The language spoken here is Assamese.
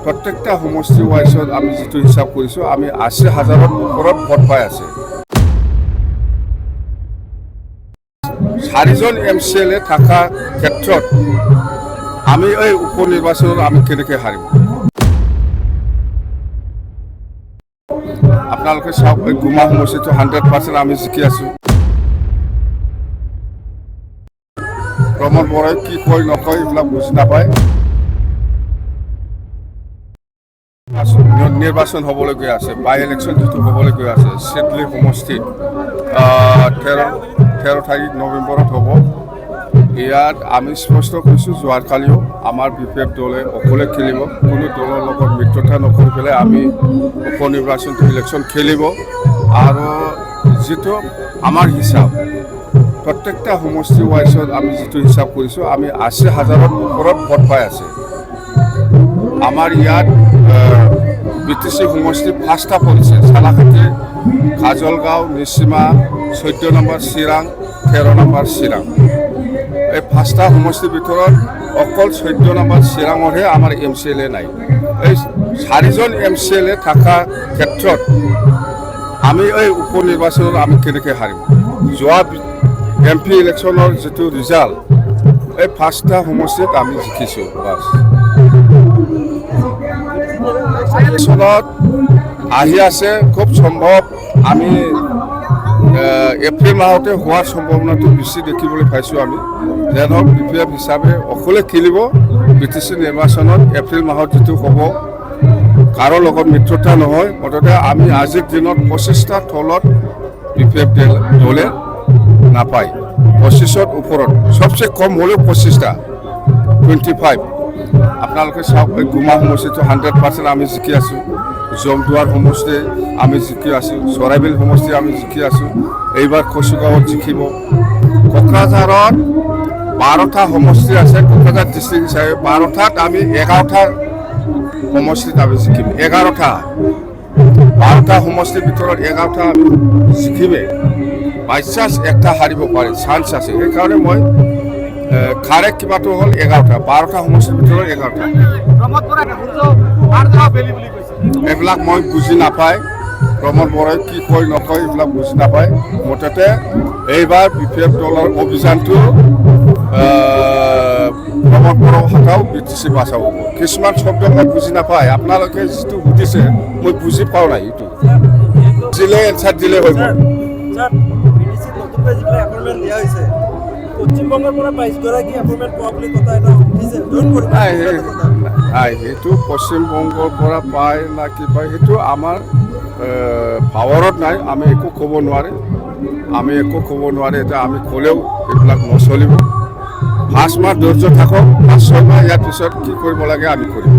প্ৰত্যেকটা সমষ্টি ৱাইজত আমি যিটো হিচাপ কৰিছোঁ আমি ৮০,০০০ৰ ওপৰত ভোট পাই আছে। ৪জন MCLA থকা ক্ষেত্ৰত আমি এই উপ নিৰ্বাচনত আমি কেনেকৈ হাৰিম? আপোনালোকে চাওক, এই গুমা সমষ্টিটো 100% আমি জিকি আছোঁ। প্ৰমোদ বৰাই কি কয় নকয় এইবিলাক বুজি নাপায়। নিৰ্বাচন হ'বলগীয়া আছে, বাই ইলেকশ্যন যিটো হ'বলগীয়া আছে চিডলি সমষ্টিত 13 তাৰিখ নৱেম্বৰত হ'ব। ইয়াত আমি স্পষ্ট কৈছোঁ, যোৱাকালিও আমাৰ BPF দলে অকলে খেলিব, কোনো দলৰ লগত মিত্ৰতা নকৰি পেলাই আমি উপ নিৰ্বাচনটো ইলেকশ্যন খেলিব। আৰু যিটো আমাৰ হিচাপ প্ৰত্যেকটা সমষ্টি ৱাইজত আমি যিটো হিচাপ কৰিছোঁ আমি ৮০,০০০ৰ ওপৰত ভোট পাই আছে। আমাৰ ইয়াত BTC সমষ্টি 5টা পৰিছে, চালাকাটি, কাজলগাঁও, নিচিমা, 14 নম্বৰ চিৰাং, 13 নম্বৰ চিৰাং। এই 5টা সমষ্টিৰ ভিতৰত অকল 14 নম্বৰ চিৰাঙৰহে আমাৰ MCLA নাই। এই 4জন MCLA থকা ক্ষেত্ৰত আমি এই উপ নিৰ্বাচনত আমি কেনেকৈ হাৰিম? যোৱা MP ইলেকশ্যনৰ যিটো ৰিজাল্ট, এই 5টা সমষ্টিত আমি জিকিছোঁ। বাছ ইলেকশ্যনত আহি আছে, খুব সম্ভৱ আমি এপ্ৰিল মাহতে হোৱাৰ সম্ভাৱনাটো বেছি দেখিবলৈ পাইছোঁ। আমি যেনক BPF হিচাপে অকলে খেলিব BTC নিৰ্বাচনত এপ্ৰিল মাহত যিটো হ'ব, কাৰো লগত মিত্ৰতা নহয়। মুঠতে আমি আজিৰ দিনত 25টা তলত BPF দলে নাপায়, 25ৰ ওপৰত, সবচে কম হ'লেও 25টা, 25। আপোনালোকে চাওক, এই গুমা সমষ্টিটো 100% আমি জিকি আছোঁ। জমদুৱাৰ সমষ্টি আমি জিকি আছোঁ, চৰাইবিল সমষ্টি আমি জিকি আছোঁ। এইবাৰ কচুগাঁৱত জিকিব। কোকৰাঝাৰত 12টা সমষ্টি আছে, কোকৰাঝাৰ ডিষ্ট্ৰিক্ট হিচাপে 12টাত আমি 11টা সমষ্টিত আমি জিকিম। 12টা সমষ্টিৰ ভিতৰত 11টা আমি জিকিমেই। বাই চান্স একটা হাৰিব পাৰে, চান্স আছে। সেইকাৰণে মই কাৰেক্ট কিবাটো হ'ল 11টা, 12টা সমষ্টিৰ ভিতৰত 11টা। এইবিলাক মই বুজি নাপায়, প্ৰমোদ বৰাই কি কয় নকয় এইবিলাক বুজি নাপায়। মুঠতে এইবাৰ BPF দলৰ অভিযানটো প্ৰমোদ বৰাৰ হাতাও BTC বাচাব। কিছুমান শব্দ মই বুজি নাপায়, আপোনালোকে যিটো সুধিছে মই বুজি পোৱা নাই। এইটো দিলে এনচাৰ দিলে হৈ গ'ল। সেইটো পশ্চিমবংগৰ পৰা পায় না কি পায় সেইটো আমাৰ পাৱাৰত নাই, আমি একো ক'ব নোৱাৰে। এতিয়া আমি ক'লেও এইবিলাক নচলিব। 5 মাহ ধৈৰ্য থাকক, 5-6 মাহ ইয়াৰ পিছত কি কৰিব লাগে আমি কৰিম।